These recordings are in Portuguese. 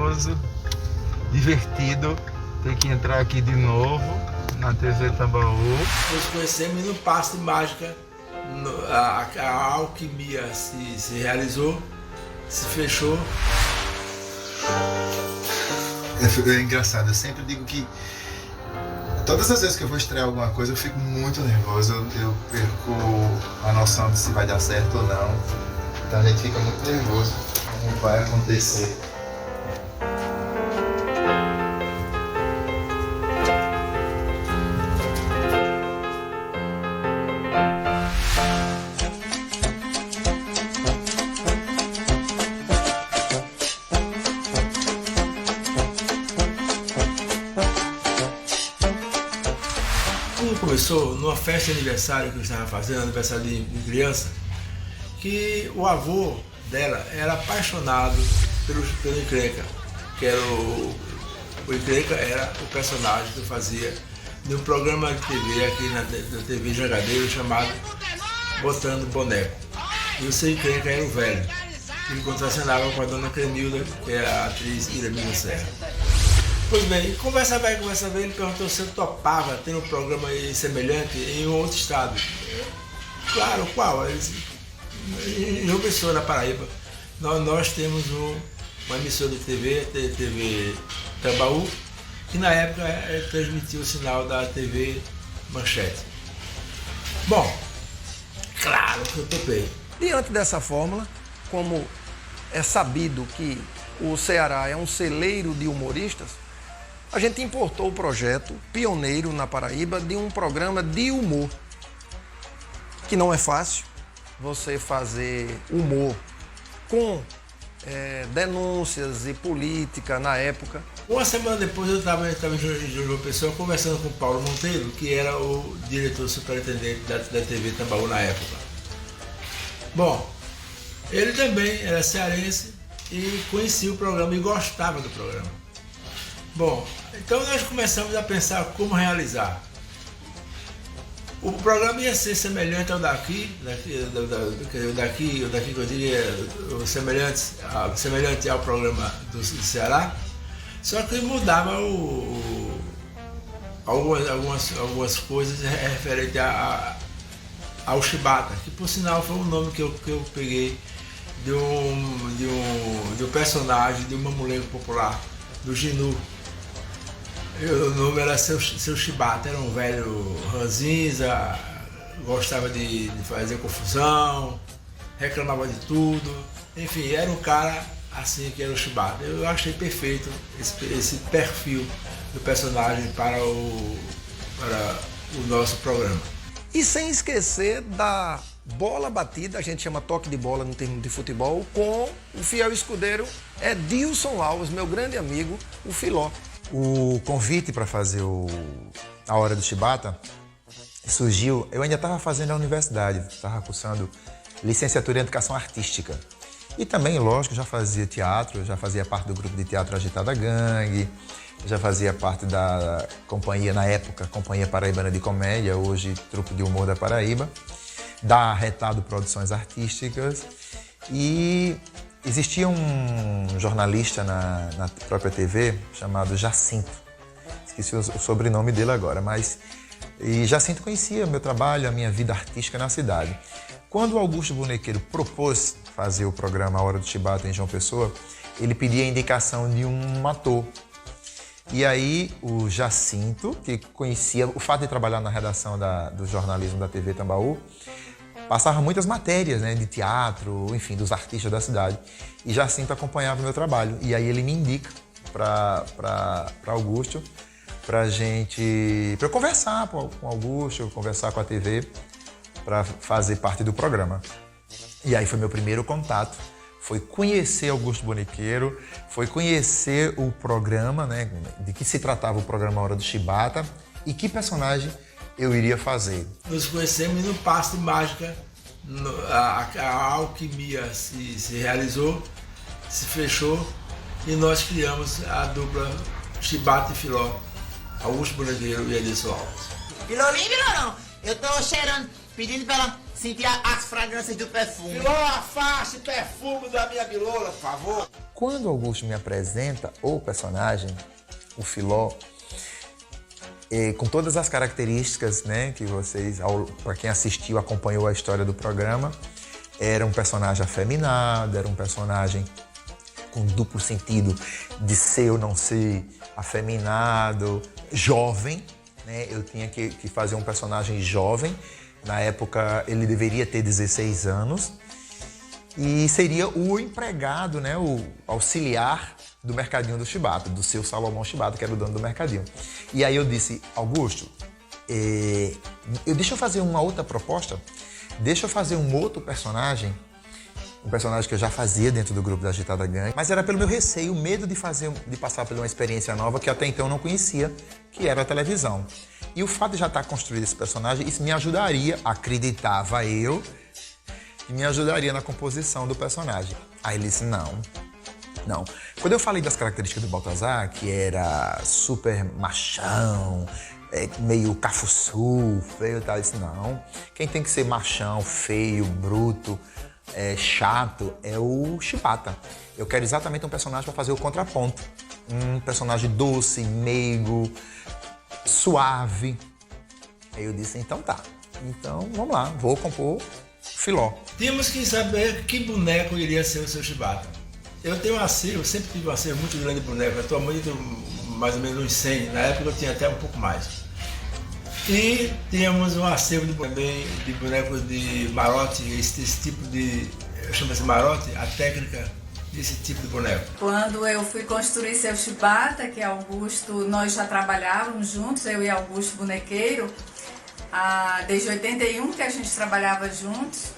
nervoso, divertido ter que entrar aqui de novo na TV Tambaú. Nos conhecemos no passe de mágica, a alquimia se realizou, se fechou. É engraçado, eu sempre digo que todas as vezes que eu vou estrear alguma coisa eu fico muito nervoso, eu perco a noção de se vai dar certo ou não. Então a gente fica muito nervoso como vai acontecer. Tudo começou numa festa de aniversário que eu estava fazendo, aniversário de criança, que o avô dela era apaixonado pelo Encrenca, que era o Encrenca era o personagem que eu fazia de um programa de TV aqui na TV Jangadeiro chamado Botando Boneco. E o seu Encrenca era o velho, que contracenava com a dona Cremilda, que é a atriz Iramina Serra. Pois bem, conversa vai, ele perguntou se eu topava ter um programa semelhante em outro estado. Claro, qual? Em João Pessoa, na Paraíba, nós temos uma emissora de TV Tambaú, que na época transmitiu o sinal da TV Manchete. Bom, claro que eu topei. Diante dessa fórmula, como é sabido que o Ceará é um celeiro de humoristas, a gente importou o projeto pioneiro na Paraíba de um programa de humor, que não é fácil você fazer humor com denúncias e política na época. Uma semana depois eu estava em João Pessoa conversando com o Paulo Monteiro, que era o diretor superintendente da TV Tambaú na época. Bom, ele também era cearense e conhecia o programa e gostava do programa. Bom, então nós começamos a pensar como realizar. O programa ia ser semelhante ao daqui que eu diria, semelhante ao programa do Ceará, só que mudava algumas coisas referente ao Chibata, que por sinal foi um nome que eu peguei de um personagem, de um mamulengo popular, do Ginu. O nome era seu Chibata, era um velho ranzinza, gostava de fazer confusão, reclamava de tudo, enfim, era um cara assim que era o Chibata. Eu achei perfeito esse perfil do personagem para o nosso programa. E sem esquecer da bola batida, a gente chama toque de bola no termo de futebol, com o fiel escudeiro Edilson Alves, meu grande amigo, o Filó. O convite para fazer a Hora do Chibata surgiu, eu ainda estava fazendo a universidade, estava cursando licenciatura em Educação Artística. E também, lógico, já fazia teatro, já fazia parte do grupo de teatro Agitada Gangue, já fazia parte da companhia, na época, Companhia Paraibana de Comédia, hoje Trupe de Humor da Paraíba, da Retado Produções Artísticas. E existia um jornalista na própria TV chamado Jacinto, esqueci o sobrenome dele agora, e Jacinto conhecia meu trabalho, a minha vida artística na cidade. Quando o Augusto Bonequeiro propôs fazer o programa A Hora do Chibata em João Pessoa, ele pedia a indicação de um ator. E aí o Jacinto, que conhecia o fato de trabalhar na redação do jornalismo da TV Tambaú, passava muitas matérias, né, de teatro, enfim, dos artistas da cidade. E Jacinto acompanhava o meu trabalho. E aí ele me indica para Augusto, para eu conversar com Augusto, conversar com a TV, para fazer parte do programa. E aí foi meu primeiro contato. Foi conhecer Augusto Bonequeiro, foi conhecer o programa, né, de que se tratava o programa Hora do Chibata e que personagem eu iria fazer. Nos conhecemos no passe de mágica, a alquimia se realizou, se fechou e nós criamos a dupla Chibata e Filó, Augusto Bonequeiro e Edilson Alves. Pilolinho, Pilorão, eu tô cheirando, pedindo pra ela sentir as fragrâncias do perfume. Filó, afaste o perfume da minha bilola, por favor. Quando Augusto me apresenta o personagem, o Filó, com todas as características, né, que vocês, para quem assistiu, acompanhou a história do programa, era um personagem afeminado, era um personagem com duplo sentido de ser ou não ser afeminado, jovem, né? Eu tinha que fazer um personagem jovem. Na época ele deveria ter 16 anos e seria o empregado, né, o auxiliar do mercadinho do Chibata, do seu Salomão Chibata, que era o dono do mercadinho. E aí eu disse, Augusto, deixa eu fazer uma outra proposta, deixa eu fazer um outro personagem, um personagem que eu já fazia dentro do grupo da Agitada Gangue, mas era pelo meu receio, o medo de passar por uma experiência nova que até então eu não conhecia, que era a televisão. E o fato de já estar construído esse personagem, isso me ajudaria, acreditava eu, e me ajudaria na composição do personagem. Aí ele disse, não. Quando eu falei das características do Baltazar, que era super machão, meio cafuçu, feio e tal, eu disse, não. Quem tem que ser machão, feio, bruto, chato, é o Chibata. Eu quero exatamente um personagem para fazer o contraponto. Um personagem doce, meigo, suave. Aí eu disse, então tá. Então vamos lá, vou compor Filó. Tínhamos que saber que boneco iria ser o seu Chibata. Eu tenho um acervo, eu sempre tive um acervo muito grande de boneco. Atualmente eu tenho mais ou menos uns 100, na época eu tinha até um pouco mais. E tínhamos um acervo também de bonecos de marote, esse tipo de, chama-se marote, a técnica desse tipo de boneco. Quando eu fui construir seu Chibata, que Augusto, nós já trabalhávamos juntos, eu e Augusto Bonequeiro, desde 81 que a gente trabalhava juntos.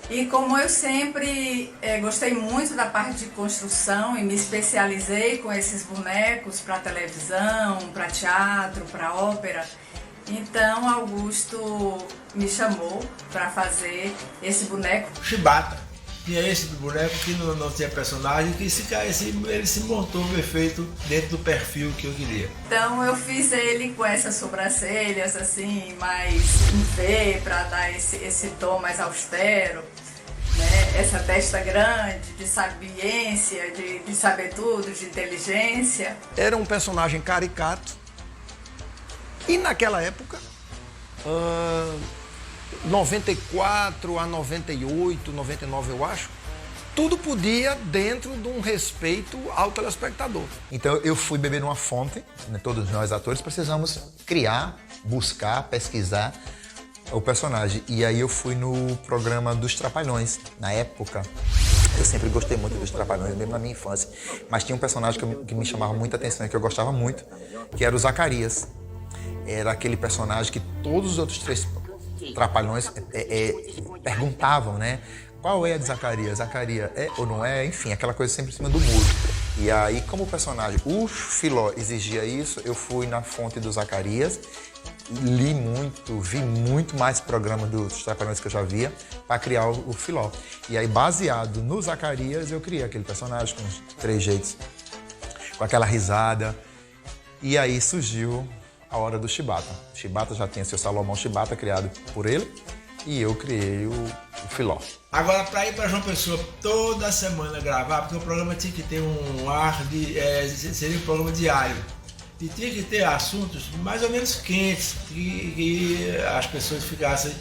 E como eu sempre gostei muito da parte de construção e me especializei com esses bonecos para televisão, para teatro, para ópera, então Augusto me chamou para fazer esse boneco. Chibata. Tinha esse boneco que não tinha personagem, que ele se montou perfeito dentro do perfil que eu queria. Então eu fiz ele com essas sobrancelhas assim, mais em V, para dar esse tom mais austero, né? Essa testa grande, de sabiência, de saber tudo, de inteligência. Era um personagem caricato e naquela época, 94 a 98, 99 eu acho, tudo podia dentro de um respeito ao telespectador. Então eu fui beber numa fonte, né? Todos nós atores precisamos criar, buscar, pesquisar o personagem. E aí eu fui no programa dos Trapalhões. Na época, eu sempre gostei muito dos Trapalhões, mesmo na minha infância. Mas tinha um personagem que me chamava muita atenção e que eu gostava muito, que era o Zacarias. Era aquele personagem que todos os outros 3 Trapalhões perguntavam, né? Qual é a de Zacarias? Zacarias é ou não é? Enfim, aquela coisa sempre em cima do muro. E aí, como o personagem, o Filó exigia isso, eu fui na fonte do Zacarias, li muito, vi muito mais programas dos Trapalhões que eu já via para criar o Filó. E aí, baseado no Zacarias, eu criei aquele personagem com os 3 jeitos, com aquela risada. E aí surgiu a hora do Chibata. O Chibata já tinha seu Salomão Chibata criado por ele e eu criei o Filó. Agora, para ir para João Pessoa toda semana gravar, porque o programa tinha que ter um ar de... seria um programa diário. E tinha que ter assuntos mais ou menos quentes, que as pessoas ficassem...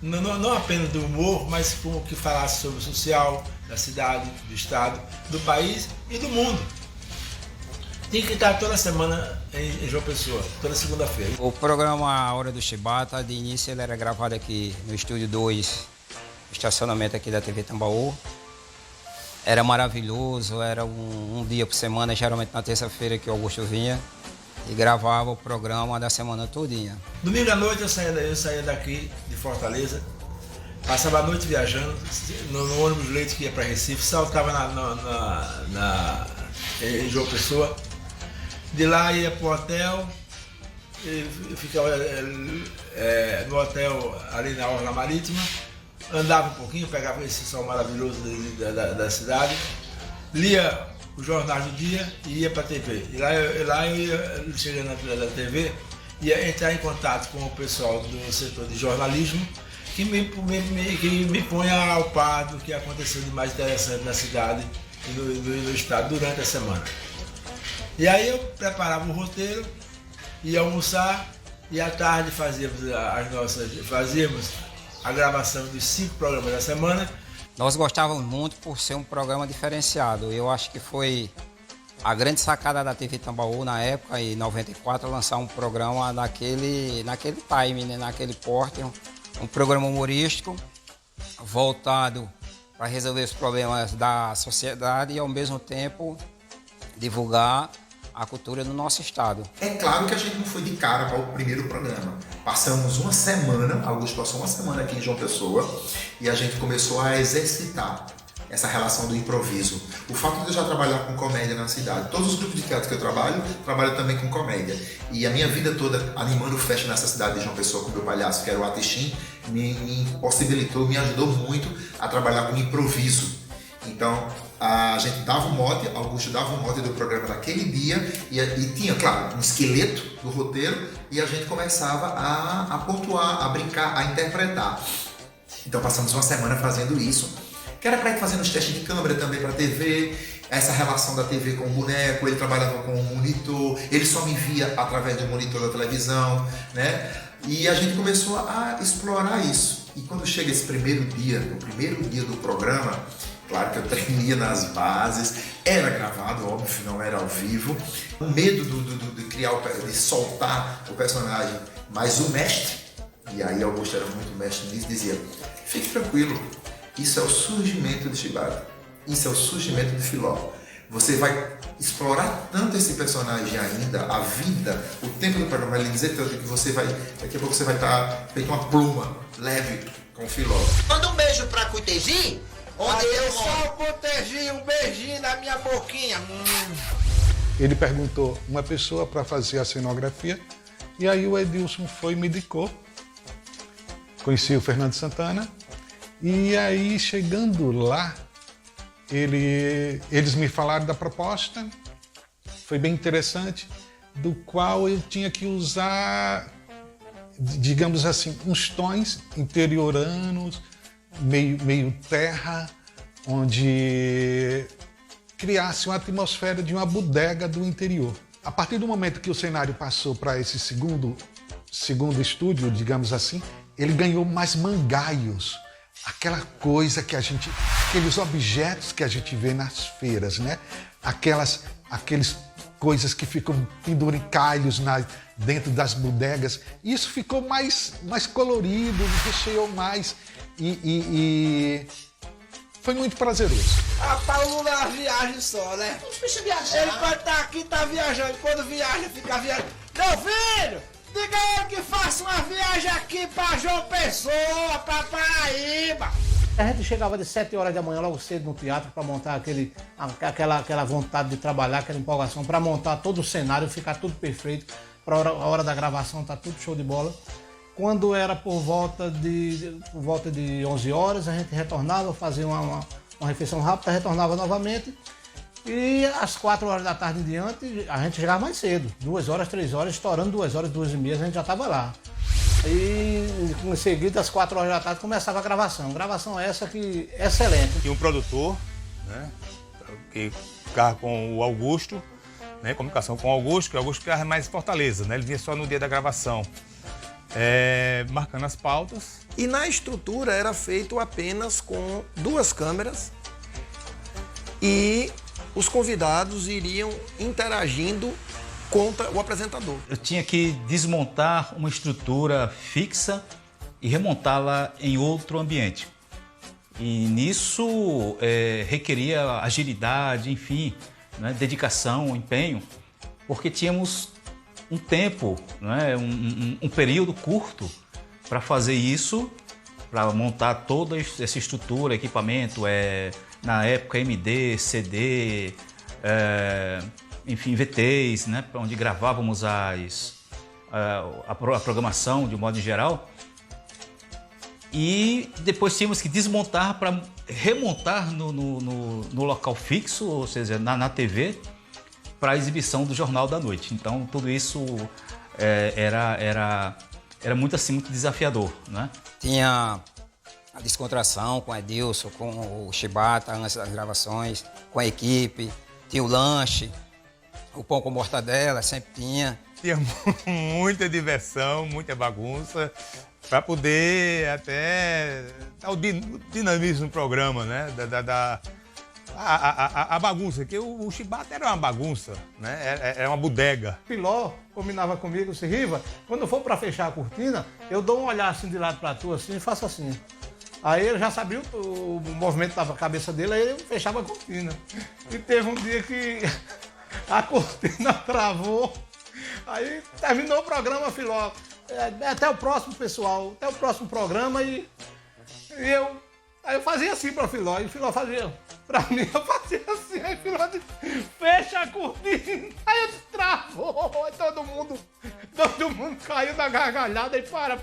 não apenas do humor, mas que falasse sobre o social, da cidade, do estado, do país e do mundo. Tem que estar toda semana em João Pessoa, toda segunda-feira. O programa A Hora do Chibata, de início ele era gravado aqui no Estúdio 2, estacionamento aqui da TV Tambaú. Era maravilhoso, era um dia por semana, geralmente na terça-feira que o Augusto vinha e gravava o programa da semana todinha. Domingo à noite eu saía daqui de Fortaleza, passava a noite viajando no ônibus leite que ia para Recife, saltava em João Pessoa. De lá ia para o hotel, ficava no hotel ali na Orla Marítima, andava um pouquinho, pegava esse sol maravilhoso da cidade, lia os jornais do dia e ia para a TV. E lá eu ia, chegando na TV, ia entrar em contato com o pessoal do setor de jornalismo, que me põe ao par do que aconteceu de mais interessante na cidade e no estado durante a semana. E aí eu preparava o roteiro, ia almoçar e à tarde fazíamos a gravação dos 5 programas da semana. Nós gostávamos muito por ser um programa diferenciado. Eu acho que foi a grande sacada da TV Tambaú na época, em 94, lançar um programa naquele time, né? Naquele porte, um programa humorístico voltado para resolver os problemas da sociedade e, ao mesmo tempo, divulgar a cultura do nosso estado. É claro que a gente não foi de cara para o primeiro programa. Passamos uma semana, Augusto passou uma semana aqui em João Pessoa e a gente começou a exercitar essa relação do improviso. O fato de eu já trabalhar com comédia na cidade, todos os grupos de teatro que eu trabalho também com comédia. E a minha vida toda animando festa nessa cidade de João Pessoa com o meu palhaço, que era o Atixim, me possibilitou, me ajudou muito a trabalhar com improviso. Então, a gente dava um mote, Augusto dava um mote do programa daquele dia e tinha, claro, um esqueleto do roteiro e a gente começava a pontuar, a brincar, a interpretar. Então, passamos uma semana fazendo isso. Que era para ir fazendo os testes de câmera também para a TV, essa relação da TV com o boneco, ele trabalhava com o monitor, ele só me via através do monitor da televisão, né? E a gente começou a explorar isso. E quando chega esse primeiro dia, o primeiro dia do programa, claro que eu tremia nas bases, era gravado, óbvio, não era ao vivo. O medo de criar, de soltar o personagem, mas o mestre, e aí Augusto era muito mestre nisso, dizia, fique tranquilo, isso é o surgimento de Chibata, isso é o surgimento de Filó. Você vai explorar tanto esse personagem ainda, a vida, o tempo do programa, vai lhe dizer tanto que você vai, daqui a pouco você vai estar feito uma pluma leve com o Filó. Manda um beijo pra Cutegi, onde eu moro. Só Cutegi, um beijinho na minha boquinha. Ele perguntou uma pessoa para fazer a cenografia e aí o Edilson foi e me indicou. Conheci o Fernando Santana e aí chegando lá, eles me falaram da proposta, foi bem interessante, do qual eu tinha que usar, digamos assim, uns tons interioranos, meio terra, onde criasse uma atmosfera de uma bodega do interior. A partir do momento que o cenário passou para esse segundo estúdio, digamos assim, ele ganhou mais mangaios, aquela coisa que aqueles objetos que a gente vê nas feiras, né? Aqueles coisas que ficam penduricalhos dentro das bodegas. Isso ficou mais colorido, recheou mais e foi muito prazeroso. Rapaz, o Lula viagem só, né? Deixa eu viajar. Ele pode estar aqui, tá viajando. Quando viaja, fica viajando. Meu filho, diga a ele que faça uma viagem aqui pra João Pessoa, pra Paraíba. A gente chegava de 7 horas da manhã logo cedo no teatro para montar aquela vontade de trabalhar, aquela empolgação, para montar todo o cenário, ficar tudo perfeito, para a hora da gravação tá tudo show de bola. Quando era por volta de 11 horas, a gente retornava, fazia uma refeição rápida, retornava novamente. E às 4 horas da tarde em diante, a gente chegava mais cedo, 2 horas, 3 horas, estourando 2 horas, 2h30, a gente já estava lá. E em seguida, às 4 horas da tarde, começava a gravação. Gravação essa que é excelente. E um produtor, né, que ficava com o Augusto, né, comunicação com o Augusto, que o Augusto ficava mais em Fortaleza, né, ele vinha só no dia da gravação, marcando as pautas. E na estrutura era feito apenas com 2 câmeras e os convidados iriam interagindo com o apresentador. Eu tinha que desmontar uma estrutura fixa e remontá-la em outro ambiente. E nisso requeria agilidade, enfim, né, dedicação, empenho, porque tínhamos um tempo, né, um período curto para fazer isso, para montar toda essa estrutura, equipamento, na época MD, CD, enfim, VTs, né, onde gravávamos a programação de um modo geral. E depois tínhamos que desmontar para remontar no local fixo, ou seja, na TV, para a exibição do Jornal da Noite. Então, tudo isso era muito assim, muito desafiador, né? Tinha a descontração com o Edilson, com o Chibata, antes das gravações, com a equipe. Tinha o lanche, o pão com mortadela, sempre tinha. Tinha muita diversão, muita bagunça, para poder até dar o dinamismo no programa, né? A bagunça, que o Chibata era uma bagunça, né? Era uma bodega. Filó combinava comigo, se Riva, quando for para fechar a cortina, eu dou um olhar assim de lado para tu, assim, e faço assim. Aí ele já sabia o movimento da cabeça dele, aí ele fechava a cortina. E teve um dia que a cortina travou, aí terminou o programa, Filó. Até o próximo, pessoal, até o próximo programa. Aí eu fazia assim para o Filó, e o Filó fazia pra mim, eu fazia assim, aí o Filó disse, fecha a cortina. Aí eu disse, travou, aí todo mundo caiu da gargalhada, e para.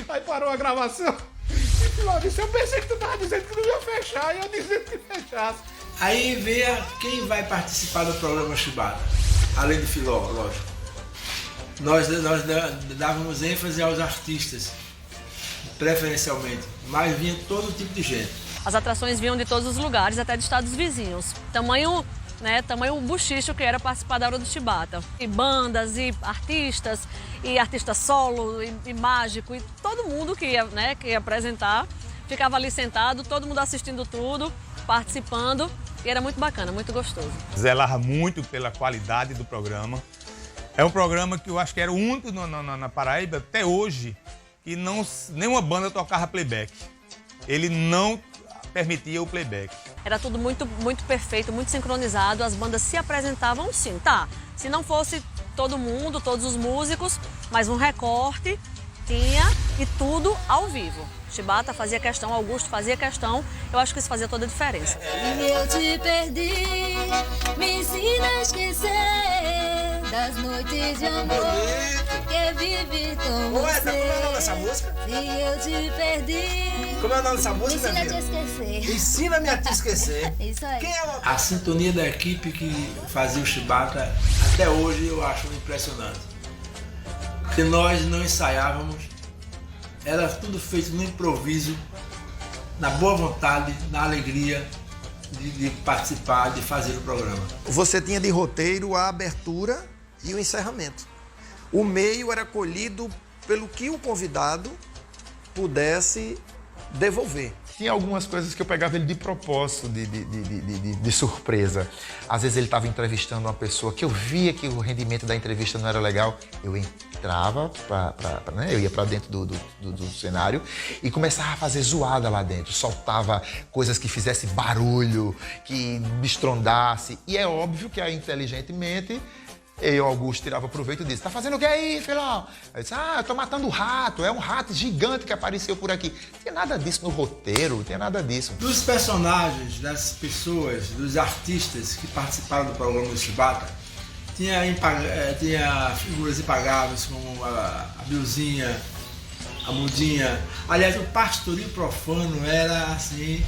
Aí parou a gravação. E o Filó disse, eu pensei que tu tava dizendo que não ia fechar, e eu dizendo que fechasse. Aí veio quem vai participar do programa Chibata, além do Filó, lógico. Nós dávamos ênfase aos artistas, preferencialmente, mas vinha todo tipo de gente. As atrações vinham de todos os lugares, até de estados vizinhos. Tamanho buchicho que era participar da Hora do Chibata. E bandas, e artistas solo, e mágico, e todo mundo que ia apresentar, ficava ali sentado, todo mundo assistindo tudo, participando, e era muito bacana, muito gostoso. Zelava muito pela qualidade do programa. É um programa que eu acho que era o único na Paraíba, até hoje, que nenhuma banda tocava playback. Ele não permitia o playback. Era tudo muito, muito perfeito, muito sincronizado, as bandas se apresentavam sim, tá? Se não fosse todo mundo, todos os músicos, mas um recorte tinha e tudo ao vivo. Chibata fazia questão, Augusto fazia questão, eu acho que isso fazia toda a diferença. Eu te perdi, me ensina a esquecer das noites de amor que vivi com você. Como é o nome dessa música? Se eu te perdi, como é o nome dessa música? Me ensina a te esquecer. Ensina-me a te esquecer. Isso aí. A sintonia da equipe que fazia o Chibata, até hoje eu acho impressionante. Porque nós não ensaiávamos, era tudo feito no improviso, na boa vontade, na alegria de participar, de fazer o programa. Você tinha de roteiro a abertura e o encerramento. O meio era colhido pelo que o convidado pudesse devolver. Tinha algumas coisas que eu pegava ele de propósito, de surpresa. Às vezes ele estava entrevistando uma pessoa que eu via que o rendimento da entrevista não era legal. Eu entrava, eu ia para dentro do cenário e começava a fazer zoada lá dentro. Soltava coisas que fizesse barulho, que estrondasse. E é óbvio que aí, inteligentemente, eu, Augusto, tirava proveito disso. Tá fazendo o que aí, filão? Eu disse, eu tô matando um rato. É um rato gigante que apareceu por aqui. Não tinha nada disso no roteiro, não tinha nada disso. Dos personagens, das pessoas, dos artistas que participaram do programa do Chibata, tinha figuras impagáveis como a Bilzinha, a Mudinha. Aliás, o Pastorinho Profano era assim...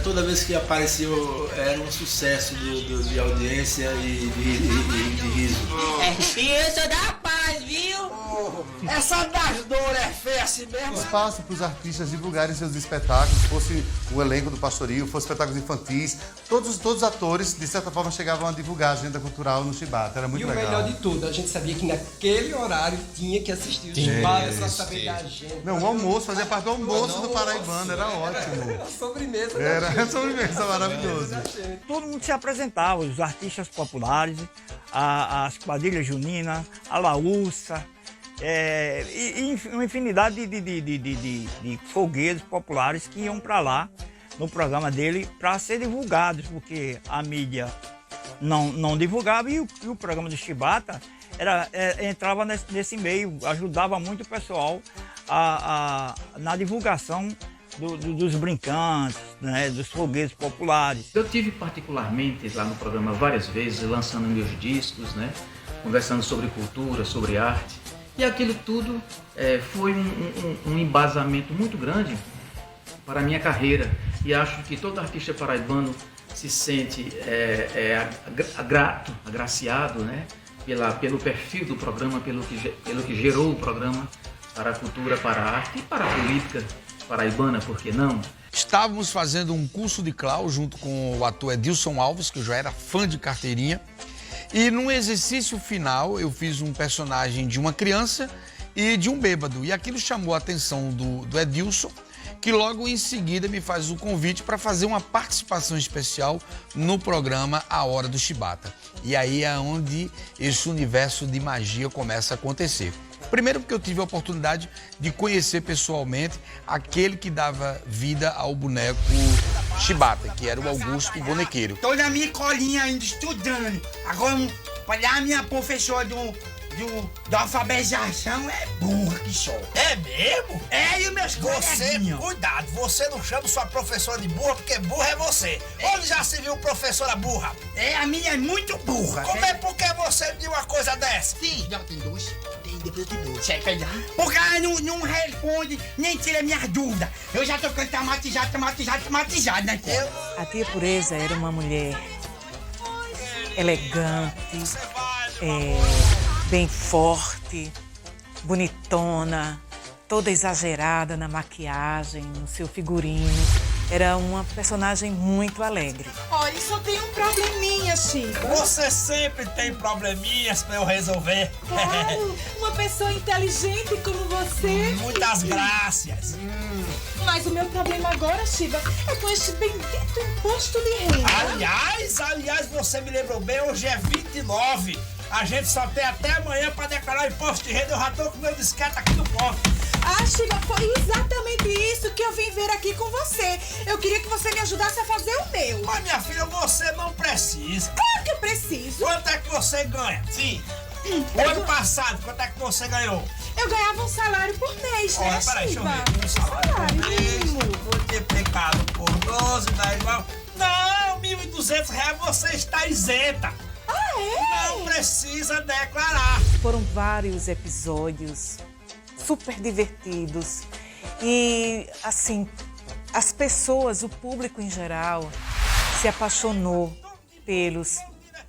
toda vez que apareceu, era um sucesso de audiência e de riso. E eu sou da paz, viu? Essa das dores é feia assim mesmo. Espaço para os artistas divulgarem seus espetáculos, fosse o elenco do Pastoril, fosse espetáculos infantis, todos os atores, de certa forma, chegavam a divulgar a agenda cultural no Chibata. Era muito legal. E o melhor de tudo, a gente sabia que naquele horário tinha que assistir o Chibata para saber da agenda. Não, o almoço, fazia parte do almoço do Paraibano, era ótimo. Era sobremesa. Era sobremesa, maravilhoso. Todo mundo se apresentava, os artistas populares, as quadrilhas juninas, a laúça, e uma infinidade de folguedos populares que iam para lá no programa dele para ser divulgados, porque a mídia não divulgava e o programa do Chibata entrava nesse meio, ajudava muito o pessoal na divulgação dos brincantes, né, dos folguedos populares. Eu tive particularmente lá no programa várias vezes, lançando meus discos, né, conversando sobre cultura, sobre arte. E aquilo tudo foi um embasamento muito grande para a minha carreira. E acho que todo artista paraibano se sente grato, agraciado, né, pelo perfil do programa, pelo que gerou o programa para a cultura, para a arte e para a política. paraibana, por que não? Estávamos fazendo um curso de clown junto com o ator Edilson Alves, que eu já era fã de carteirinha. E num exercício final eu fiz um personagem de uma criança e de um bêbado. E aquilo chamou a atenção do Edilson, que logo em seguida me faz o convite para fazer uma participação especial no programa A Hora do Chibata. E aí é onde esse universo de magia começa a acontecer. Primeiro porque eu tive a oportunidade de conhecer pessoalmente aquele que dava vida ao boneco Chibata, que era o Augusto Bonequeiro. Tô na minha colinha ainda estudando. Agora, olhar a minha professora da alfabetização é burra que só. É mesmo? É, e os meus coleguinhas? Cuidado, você não chama sua professora de burra, porque burra é você. Onde já se viu professora burra? É, a minha é muito burra. Como é porque você viu uma coisa dessa? Sim. Não, tem dois. Depois eu te dou. Porque ela não responde, nem tira minhas dúvidas. Eu já tô ficando traumatizado, né? A tia Pureza era uma mulher elegante, bem forte, bonitona, toda exagerada na maquiagem, no seu figurino. Era uma personagem muito alegre. Olha, só tem um probleminha, Chico. Você sempre tem probleminhas pra eu resolver. Claro, uma pessoa inteligente como você. Muitas graças. Mas o meu problema agora, Chiba, é com este bendito imposto de renda. Aliás, você me lembrou bem, hoje é 29. A gente só tem até amanhã pra declarar o imposto de renda. Eu já tô com o meu disquete aqui no ponto. Ah, Chiba, foi exatamente isso que eu vim ver aqui com você. Eu queria que você me ajudasse a fazer o meu. Mas, minha filha, você não precisa. Claro que eu preciso. Quanto é que você ganha? Sim. O ano passado, quanto é que você ganhou? Eu ganhava um salário por mês, né, Chiba? Peraí, deixa eu ver. Um salário mínimo. Multiplicado por 12 dá igual... Não, R$1.200 você está isenta. Ah, é? Não precisa declarar. Foram vários episódios super divertidos e, assim, as pessoas, o público em geral, se apaixonou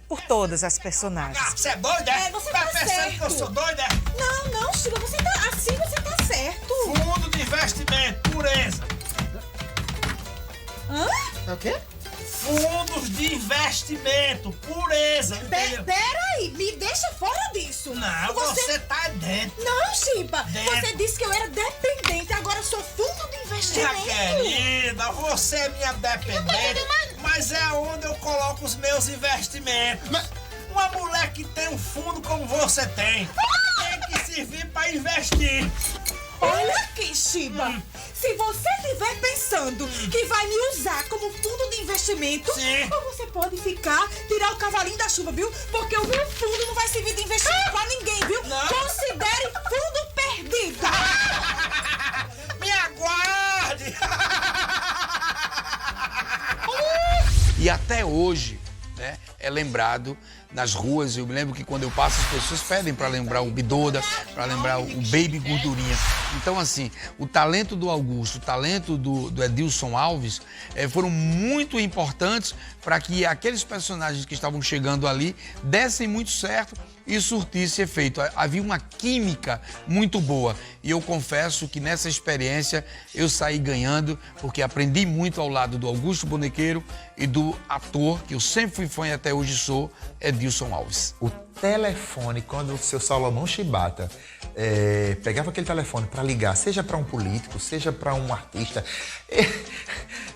por todas as personagens. Você é doida? Você tá pensando certo. que eu sou doida? Não, Chiba, você tá certo. Fundo de investimento, Pureza. Hã? É o quê? Fundos de investimento, Pureza. Peraí, me deixa fora disso. Não, você tá dentro. Não, Chiba, Dentro. você disse que eu era dependente, agora eu sou fundo de investimento. Minha querida, você é minha dependente, mas é onde eu coloco os meus investimentos. Uma mulher que tem um fundo como você tem que servir pra investir. Olha aqui, Chiba. Se você estiver pensando que vai me usar como fundo de investimento, você pode tirar o cavalinho da chuva, viu? Porque o meu fundo não vai servir de investimento pra ninguém, viu? Não. Considere fundo perdido. Me aguarde. E até hoje, né, é lembrado nas ruas. Eu me lembro que quando eu passo, as pessoas pedem para lembrar o Bidoda, para lembrar o Baby Gordurinha. Então, assim, o talento do Augusto, o talento do Edilson Alves foram muito importantes para que aqueles personagens que estavam chegando ali dessem muito certo e surtisse efeito. Havia uma química muito boa. E eu confesso que nessa experiência eu saí ganhando, porque aprendi muito ao lado do Augusto Bonequeiro e do ator, que eu sempre fui fã e até hoje sou, Edilson Alves. O telefone, quando o seu Salomão Chibata pegava aquele telefone para ligar, seja para um político, seja para um artista,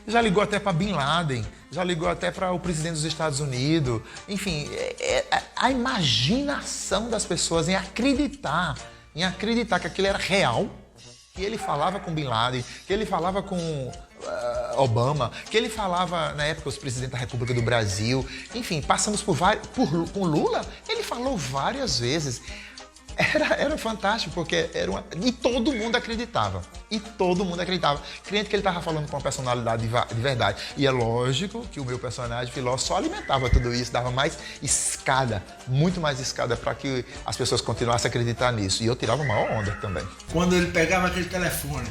já ligou até para Bin Laden, já ligou até para o presidente dos Estados Unidos. Enfim, a imaginação das pessoas em acreditar que aquilo era real, que ele falava com Bin Laden, que ele falava com Obama, que ele falava, na época, os presidentes da República do Brasil. Enfim, passamos com Lula, ele falou várias vezes. Era fantástico, porque e todo mundo acreditava. Crente que ele estava falando com uma personalidade de verdade. E é lógico que o meu personagem, Filó, só alimentava tudo isso, dava mais escada, muito mais escada para que as pessoas continuassem a acreditar nisso. E eu tirava uma onda também. Quando ele pegava aquele telefone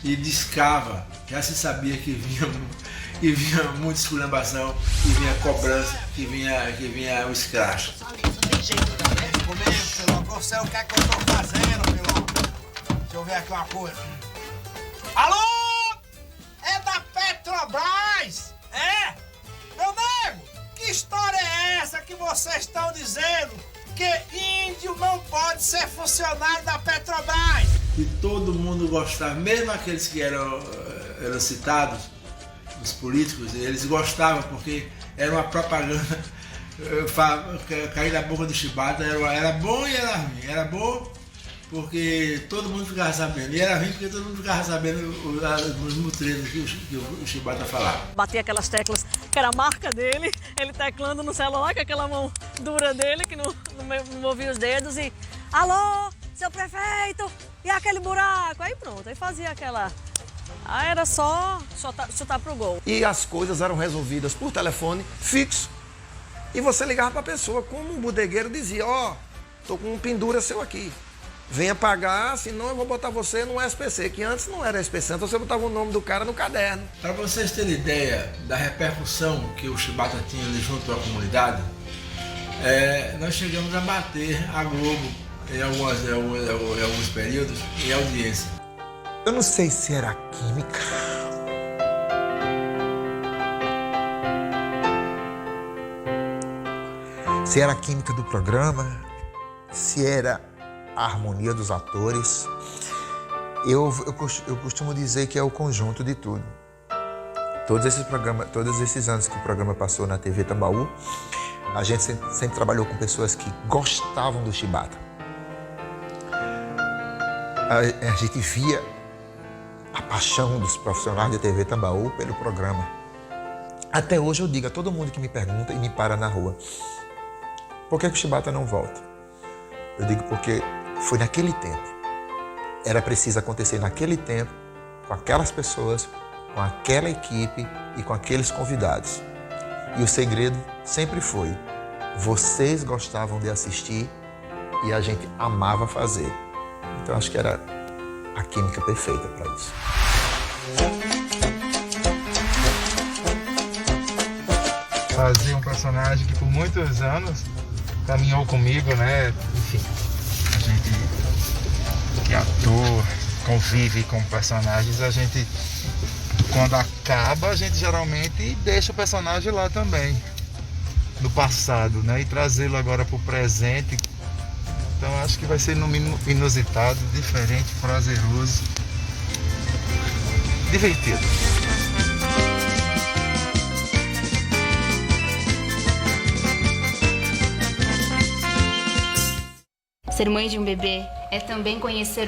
e discava, já se sabia que vinha muita esculhambação, que vinha cobrança, que vinha o escracho. Comigo, Filó, você é o que é que eu tô fazendo, Filó? Deixa eu ver aqui uma coisa. Alô? É da Petrobras? É? Meu nego, que história é essa que vocês estão dizendo que índio não pode ser funcionário da Petrobras? E todo mundo gostava, mesmo aqueles que eram citados, os políticos, eles gostavam porque era uma propaganda cair na boca do Chibata, era bom e era ruim. Era bom porque todo mundo ficava sabendo, e era ruim porque todo mundo ficava sabendo os mutredos que o Chibata falava. Batia aquelas teclas que era a marca dele, ele teclando no celular com aquela mão dura dele que não movia os dedos e alô, seu prefeito, e aquele buraco? Aí pronto, aí fazia aquela... Aí era só chutar pro gol. E as coisas eram resolvidas por telefone fixo. E você ligava para a pessoa, como um bodegueiro dizia, ó, tô com um pendura seu aqui. Venha pagar, senão eu vou botar você no SPC, que antes não era SPC, então você botava o nome do cara no caderno. Para vocês terem ideia da repercussão que o Chibata tinha ali junto à comunidade, nós chegamos a bater a Globo em alguns períodos em audiência. Eu não sei se era química. Se era a química do programa, se era a harmonia dos atores. Eu costumo dizer que é o conjunto de tudo. Todos esses anos que o programa passou na TV Tambaú, a gente sempre trabalhou com pessoas que gostavam do Chibata. A gente via a paixão dos profissionais da TV Tambaú pelo programa. Até hoje eu digo a todo mundo que me pergunta e me para na rua: por que o Chibata não volta? Eu digo porque foi naquele tempo. Era preciso acontecer naquele tempo, com aquelas pessoas, com aquela equipe e com aqueles convidados. E o segredo sempre foi: vocês gostavam de assistir e a gente amava fazer. Então acho que era a química perfeita para isso. Fazia um personagem que por muitos anos caminhou comigo, né? Enfim, a gente que é ator, convive com personagens, a gente, quando acaba, a gente geralmente deixa o personagem lá também, no passado, né? E trazê-lo agora para o presente. Então acho que vai ser no mínimo inusitado, diferente, prazeroso, divertido. Ser mãe de um bebê é também conhecer